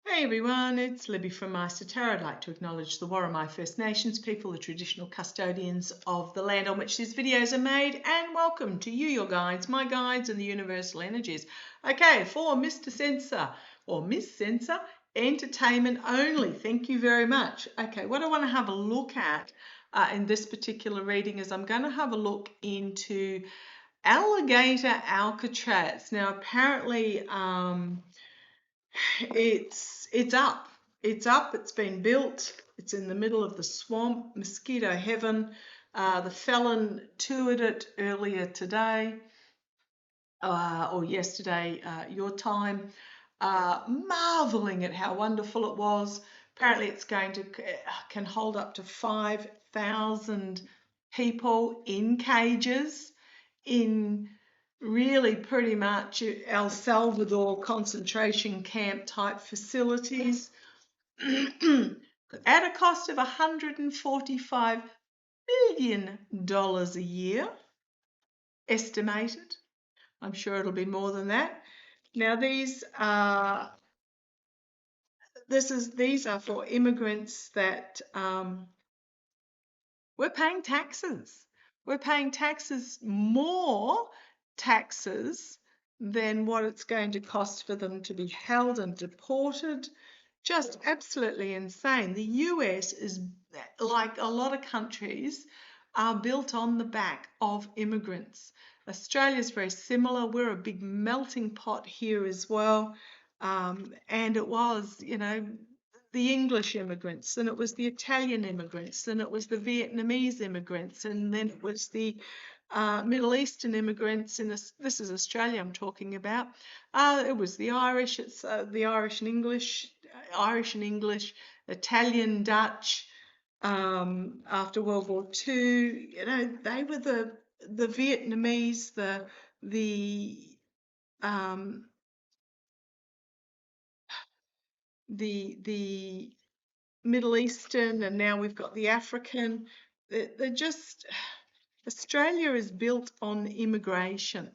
Hey everyone, it's Libby from Maighstirtarot. Tarot. I'd like to acknowledge the Worimi First Nations people, the traditional custodians of the land on which these videos are made, and welcome to you, your guides, my guides, and the universal energies. Okay, for Mr. Censor or Miss Censor, entertainment only. Thank you very much. Okay, what I want to have a look at in this particular reading is I'm going to have a look into Alligator Alcatraz. Now, apparently, it's up. It's up. It's been built. It's in the middle of the swamp, mosquito heaven. The felon toured it earlier today or yesterday, your time, marveling at how wonderful it was. Apparently, it's going to can hold up to 5,000 people in cages in really pretty much El Salvador concentration camp type facilities at a cost of $145 million a year, estimated. I'm sure it'll be more than that. Now these are for immigrants that we're paying taxes. We're paying taxes, more taxes than what it's going to cost for them to be held and deported. Just absolutely insane. The US is, like a lot of countries, are built on the back of immigrants. Australia is very similar. We're a big melting pot here as well. And it was, the English immigrants, and it was the Italian immigrants, and it was the Vietnamese immigrants, and then it was the Middle Eastern immigrants. This is Australia I'm talking about. It was the Irish. It's the Irish and English, Italian, Dutch. After World War II, they were the Vietnamese, um, the Middle Eastern, and now we've got the African. They're just, Australia is built on immigration.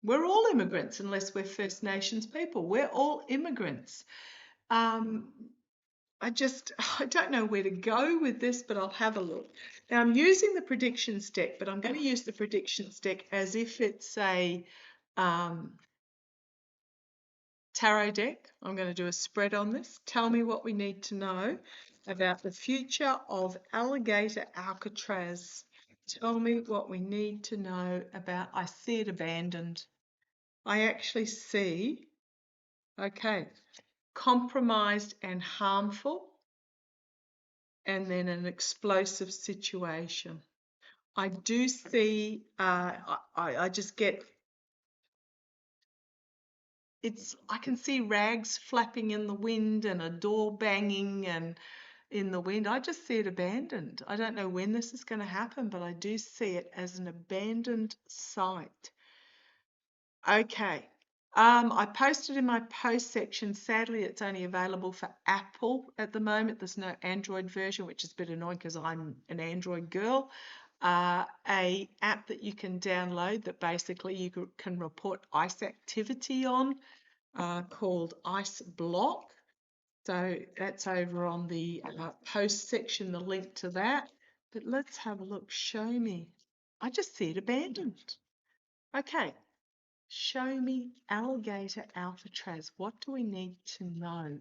We're all immigrants unless we're First Nations people. We're all immigrants. Um, I don't know where to go with this, but I'll have a look. Now I'm using the predictions deck, but I'm going to use the predictions deck as if it's a tarot deck. I'm going to do a spread on this. Tell me what we need to know about the future of Alligator Alcatraz. Tell me what we need to know about. I see it abandoned. I actually see, okay, compromised and harmful, and then an explosive situation. I do see, I just get, I can see rags flapping in the wind and a door banging and in the wind. I just see it abandoned. I don't know when this is going to happen, but I do see it as an abandoned site. Okay. I posted in my post section. Sadly, it's only available for Apple at the moment. There's no Android version, which is a bit annoying because I'm an Android girl. A app that you can download that basically you can report ice activity on, called Ice Block. So that's over on the post section, the link to that. But let's have a look. Show me. I just see it abandoned. Okay. Show me Alligator Alcatraz. What do we need to know?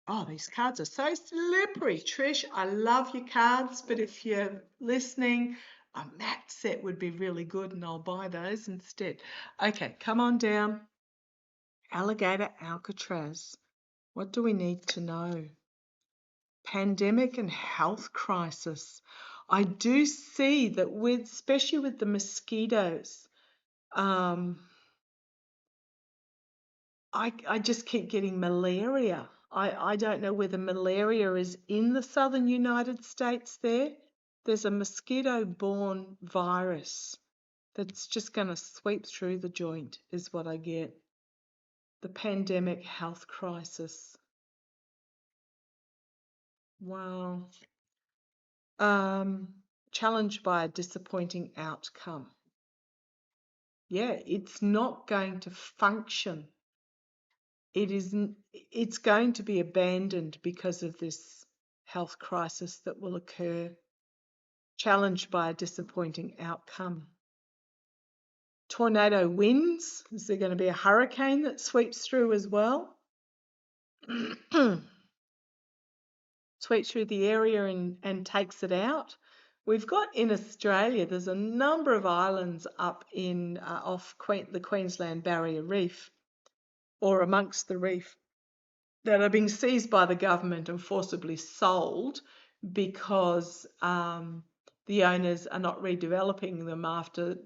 Oh, these cards are so slippery. Trish, I love your cards, but if you're listening, a mat set would be really good and I'll buy those instead. Okay, come on down. Alligator Alcatraz. What do we need to know? Pandemic and health crisis. I do see that especially with the mosquitoes, I just keep getting malaria. I don't know whether malaria is in the southern United States there. There's a mosquito-borne virus that's just going to sweep through the joint, is what I get. The pandemic health crisis. Wow. Challenged by a disappointing outcome. Yeah, it's not going to function it's going to be abandoned because of this health crisis that will occur, challenged by a disappointing outcome. Tornado winds. Is there going to be a hurricane that sweeps through as well? Sweeps through the area and takes it out. We've got in Australia, there's a number of islands up in off the Queensland Barrier Reef, or amongst the reef, that are being seized by the government and forcibly sold because the owners are not redeveloping them after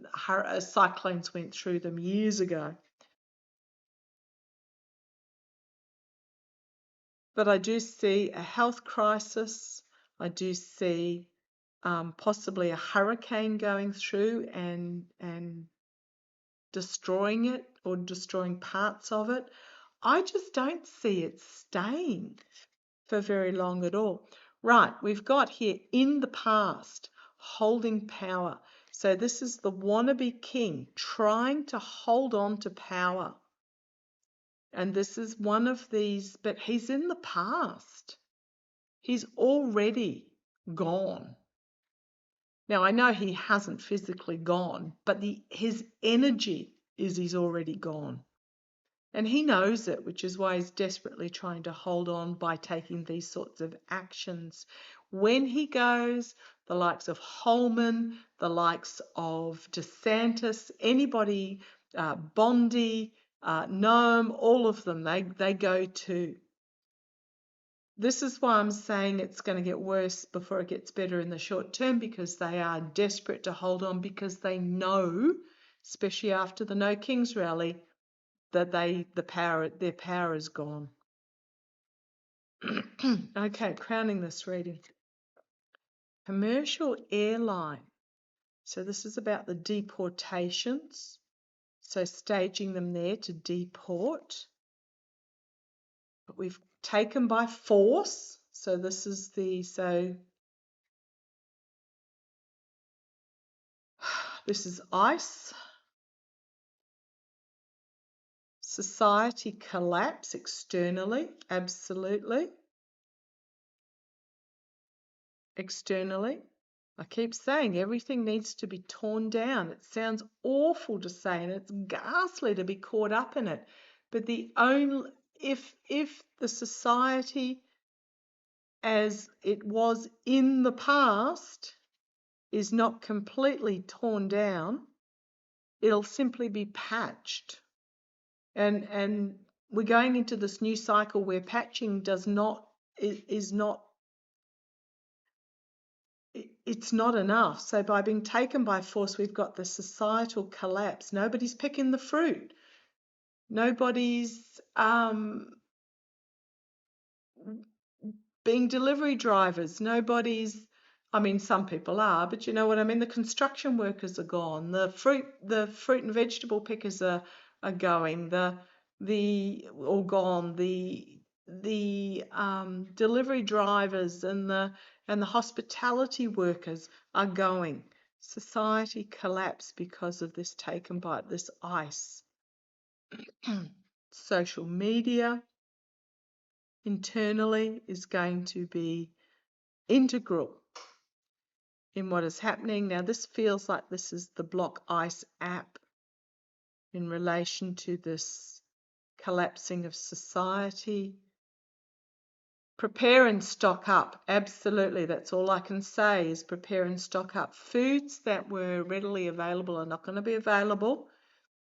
cyclones went through them years ago. But I do see a health crisis. I do see possibly a hurricane going through and destroying it or destroying parts of it. I just don't see it staying for very long at all. Right, we've got here in the past, holding power. So this is the wannabe king trying to hold on to power. And this is one of these, but he's in the past. He's already gone. Now, I know he hasn't physically gone, but his energy is he's already gone. And he knows it, which is why he's desperately trying to hold on by taking these sorts of actions. When he goes, the likes of Holman, the likes of DeSantis, anybody, Bondi, Noam, all of them, they go too. This is why I'm saying it's going to get worse before it gets better in the short term, because they are desperate to hold on, because they know, especially after the No Kings rally, that their power is gone. Okay, crowning this reading. Commercial airline. So this is about the deportations. So staging them there to deport. But we've taken by force. So this is this is ICE. Society collapse externally, absolutely. Externally. I keep saying everything needs to be torn down. It sounds awful to say, and it's ghastly to be caught up in it. But if the society as it was in the past is not completely torn down, it'll simply be patched. And we're going into this new cycle where patching is not it's not enough. So by being taken by force, we've got the societal collapse. Nobody's picking the fruit. Nobody's being delivery drivers. I mean, some people are, but you know what I mean? The construction workers are gone. The fruit and vegetable pickers are going. All gone. The delivery drivers and the hospitality workers are going. Society collapsed because of this taken by this ICE. Social media internally is going to be integral in what is happening. Now, this feels like this is the Block ICE app in relation to this collapsing of society. Prepare and stock up. Absolutely, that's all I can say is prepare and stock up. Foods that were readily available are not going to be available.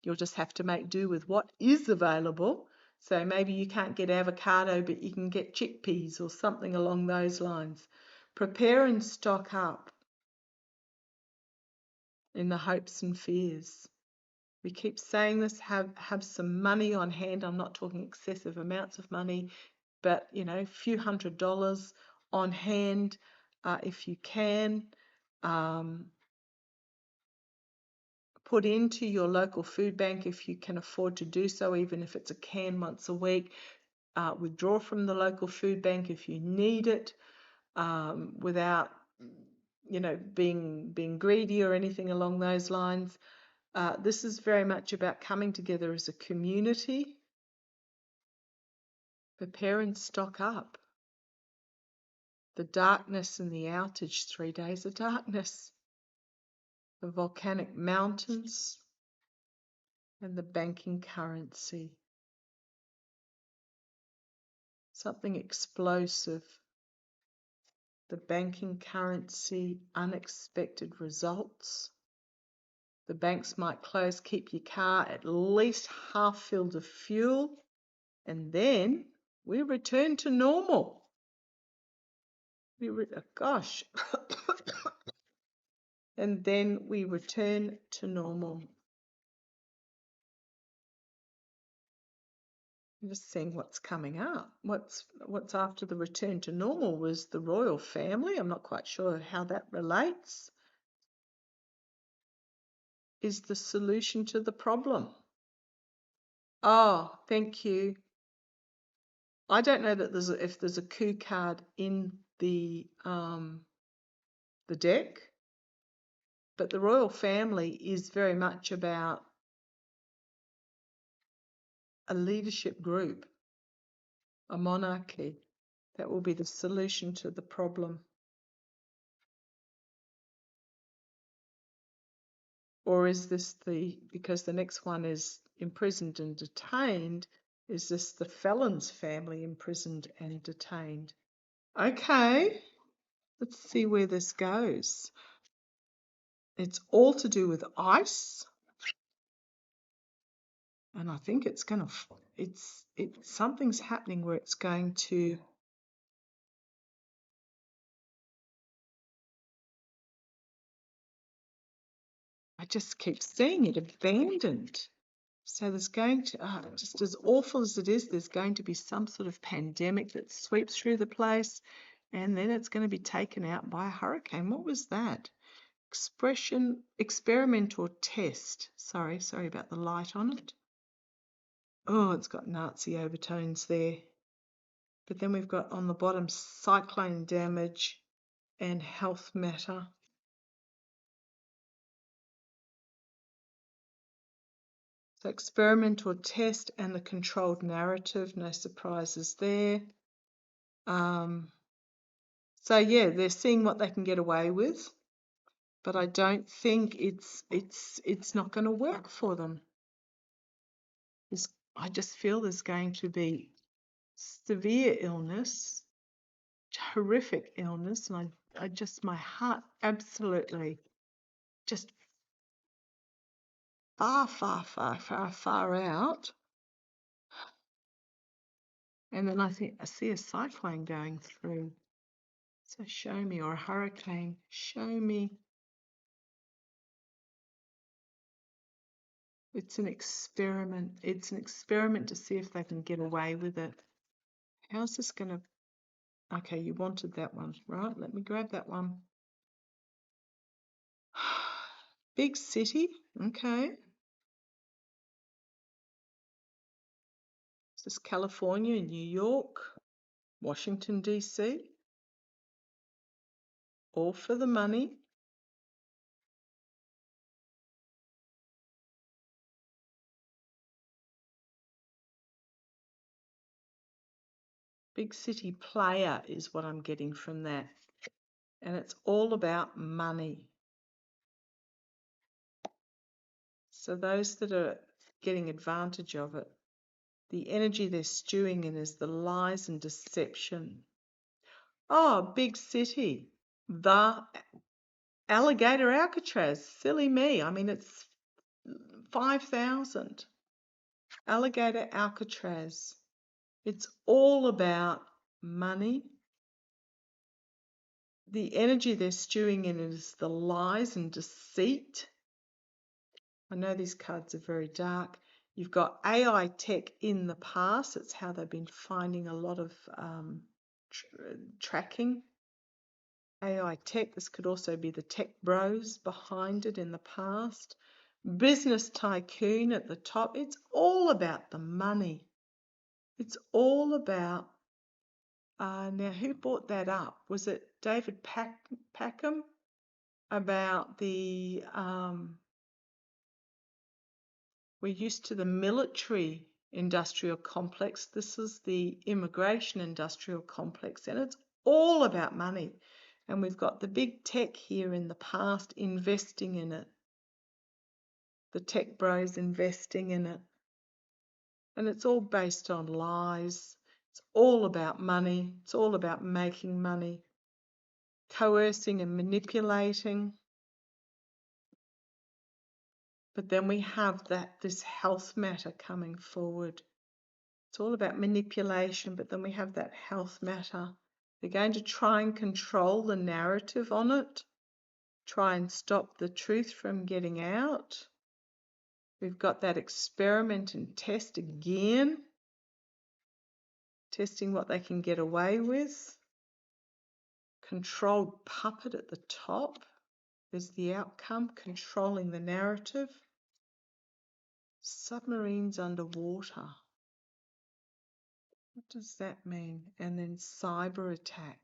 You'll just have to make do with what is available. So maybe you can't get avocado, but you can get chickpeas or something along those lines. Prepare and stock up in the hopes and fears. We keep saying this, have some money on hand. I'm not talking excessive amounts of money, but a few $100s on hand if you can. Put into your local food bank if you can afford to do so, even if it's a can once a week. Withdraw from the local food bank if you need it, without being greedy or anything along those lines. This is very much about coming together as a community Prepare and stock up. The darkness and the outage, 3 days of darkness. The volcanic mountains and the banking currency. Something explosive. The banking currency, unexpected results. The banks might close, keep your car at least half filled of fuel, and then we return to normal. Gosh. And then we return to normal. I'm just seeing what's coming up. What's after the return to normal was the royal family. I'm not quite sure how that relates. Is the solution to the problem. Oh, thank you. I don't know that if there's a coup card in the deck, but the royal family is very much about a leadership group, a monarchy. That will be the solution to the problem. Or is this because the next one is imprisoned and detained, is this the felon's family imprisoned and detained? Okay, let's see where this goes. It's all to do with ice. And I think it's going to, something's happening where it's going to, I just keep seeing it abandoned. So there's going to, just as awful as it is, there's going to be some sort of pandemic that sweeps through the place, and then it's going to be taken out by a hurricane. What was that? Experiment or test. Sorry about the light on it. Oh, it's got Nazi overtones there. But then we've got on the bottom cyclone damage and health matter. So experiment or test and the controlled narrative, no surprises there. So yeah, they're seeing what they can get away with, but I don't think it's not going to work for them. I just feel there's going to be severe illness, horrific illness, and I just, my heart absolutely just far out. And then I see a cyclone going through. So show me, or a hurricane, show me. It's an experiment. It's an experiment to see if they can get away with it. How's this going to... Okay, you wanted that one, right? Let me grab that one. Big city, okay. Is this California, New York, Washington, D.C.? All for the money. Big city player is what I'm getting from that. And it's all about money. So those that are getting advantage of it, the energy they're stewing in is the lies and deception. Oh, big city. The Alligator Alcatraz. Silly me. I mean, it's 5,000. Alligator Alcatraz. It's all about money. The energy they're stewing in is the lies and deceit. I know these cards are very dark. You've got AI tech in the past. It's how they've been finding a lot of tracking. AI tech. This could also be the tech bros behind it in the past. Business tycoon at the top. It's all about the money. It's all about... now, who brought that up? Was it David Packham? About the... we're used to the military industrial complex. This is the immigration industrial complex, and it's all about money. And we've got the big tech here in the past investing in it. The tech bros investing in it. And it's all based on lies. It's all about money. It's all about making money, coercing and manipulating. But then we have this health matter coming forward. It's all about manipulation, but then we have that health matter. They're going to try and control the narrative on it, try and stop the truth from getting out. We've got that experiment and test again, testing what they can get away with. Controlled puppet at the top is the outcome, controlling the narrative. Submarines underwater. What does that mean? And then cyber attack.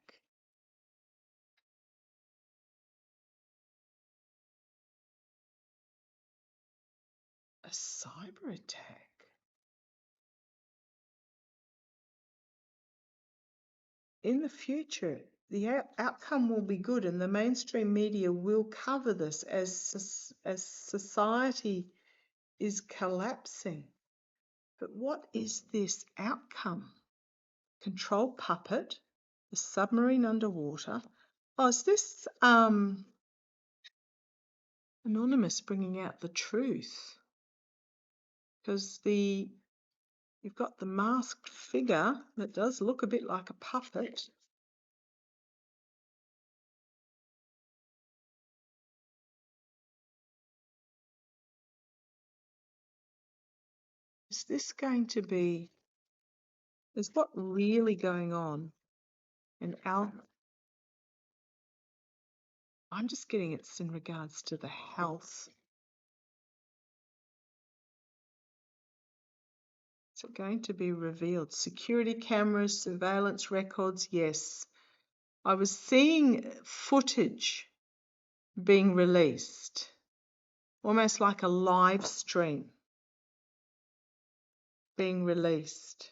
A cyber attack. In the future, the outcome will be good, and the mainstream media will cover this as society is collapsing. But what is this outcome? Control puppet, the submarine underwater. Oh, is this Anonymous bringing out the truth? Because you've got the masked figure that does look a bit like a puppet. Is this going to be, is what really going on? And I'm just getting it's in regards to the health. Is it going to be revealed? Security cameras, surveillance records, yes. I was seeing footage being released, almost like a live stream being released.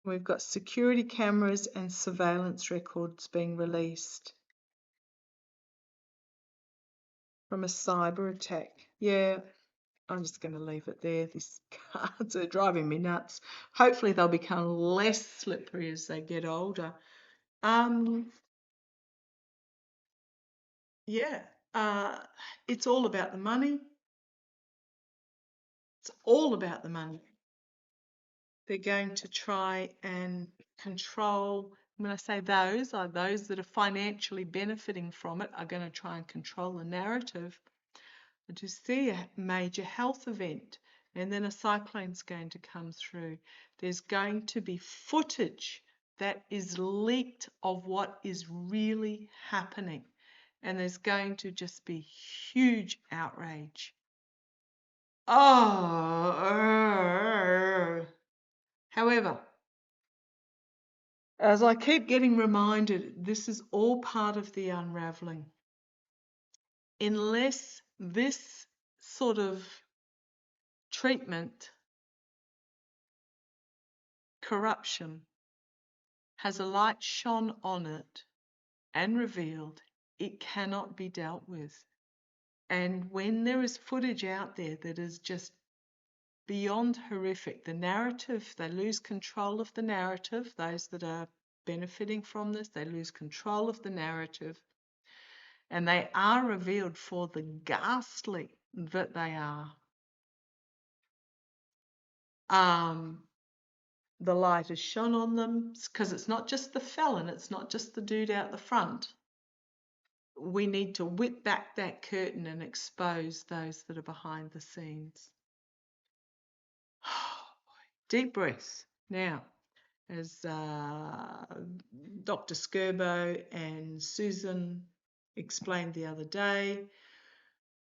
We've got security cameras and surveillance records being released from a cyber attack. Yeah, I'm just going to leave it there. These cards are driving me nuts. Hopefully they'll become less slippery as they get older. Yeah, it's all about the money. It's all about the money. They're going to try and control, when I say those, are those that are financially benefiting from it are going to try and control the narrative. I just see a major health event and then a cyclone's going to come through. There's going to be footage that is leaked of what is really happening. And there's going to just be huge outrage. However, as I keep getting reminded, this is all part of the unraveling. Unless this sort of treatment, corruption, has a light shone on it and revealed, it cannot be dealt with. And when there is footage out there that is just beyond horrific, the narrative, they lose control of the narrative. Those that are benefiting from this, they lose control of the narrative. And they are revealed for the ghastly that they are. The light is shone on them because it's not just the felon, it's not just the dude out the front. We need to whip back that curtain and expose those that are behind the scenes. Deep breath. Now, as Dr. Skirbo and Susan explained the other day,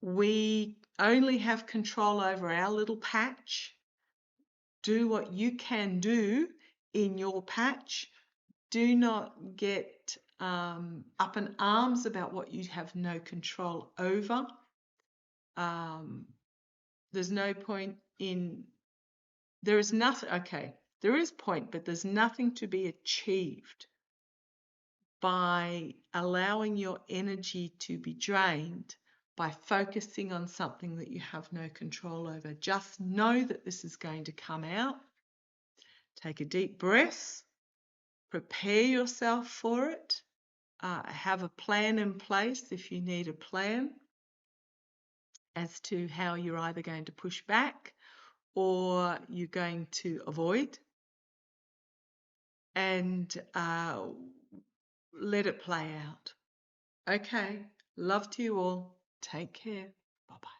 we only have control over our little patch. Do what you can do in your patch. Do not get up in arms about what you have no control over. There's no point there is nothing, okay, there is point, but there's nothing to be achieved by allowing your energy to be drained by focusing on something that you have no control over. Just know that this is going to come out. Take a deep breath. Prepare yourself for it. Have a plan in place if you need a plan as to how you're either going to push back or you're going to avoid. And let it play out. Okay, love to you all. Take care. Bye-bye.